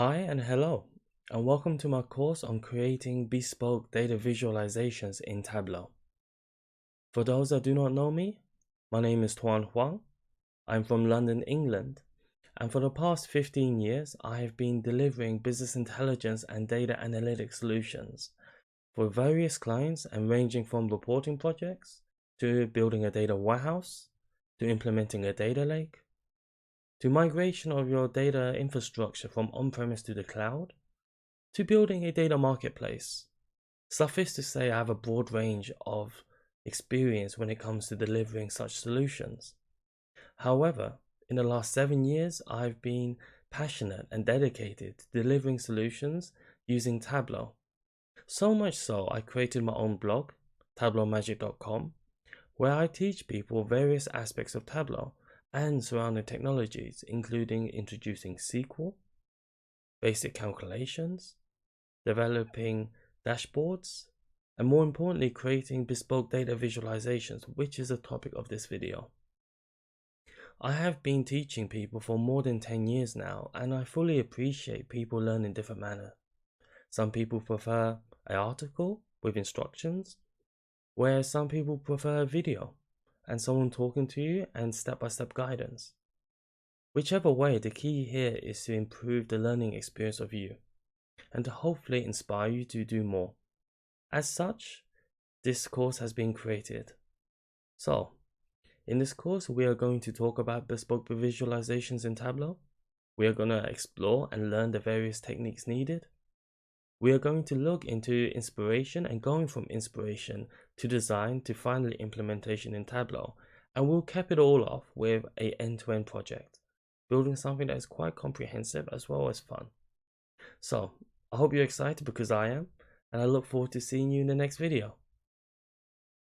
Hi and hello, and welcome to my course on creating bespoke data visualizations in Tableau. For those that do not know me, my name is Toan Hoang. I'm from London, England, and for the past 15 years, I have been delivering business intelligence and data analytics solutions for various clients and ranging from reporting projects to building a data warehouse, to implementing a data lake, to migration of your data infrastructure from on-premise to the cloud, to building a data marketplace. Suffice to say, I have a broad range of experience when it comes to delivering such solutions. However, in the last 7 years, I've been passionate and dedicated to delivering solutions using Tableau. So much so, I created my own blog, tablowmagic.com, where I teach people various aspects of Tableau and surrounding technologies, including introducing SQL, basic calculations, developing dashboards, and more importantly, creating bespoke data visualizations, which is the topic of this video. I have been teaching people for more than 10 years now, and I fully appreciate people learn in different manner. Some people prefer an article with instructions, whereas some people prefer a video and someone talking to you and step-by-step guidance. Whichever way, the key here is to improve the learning experience of you and to hopefully inspire you to do more. As such, this course has been created. So, in this course, we are going to talk about bespoke visualizations in Tableau. We are going to explore and learn the various techniques needed. We are going to look into inspiration and going from inspiration to design to finally implementation in Tableau. And we'll cap it all off with an end-to-end project, building something that is quite comprehensive as well as fun. So, I hope you're excited because I am, and I look forward to seeing you in the next video.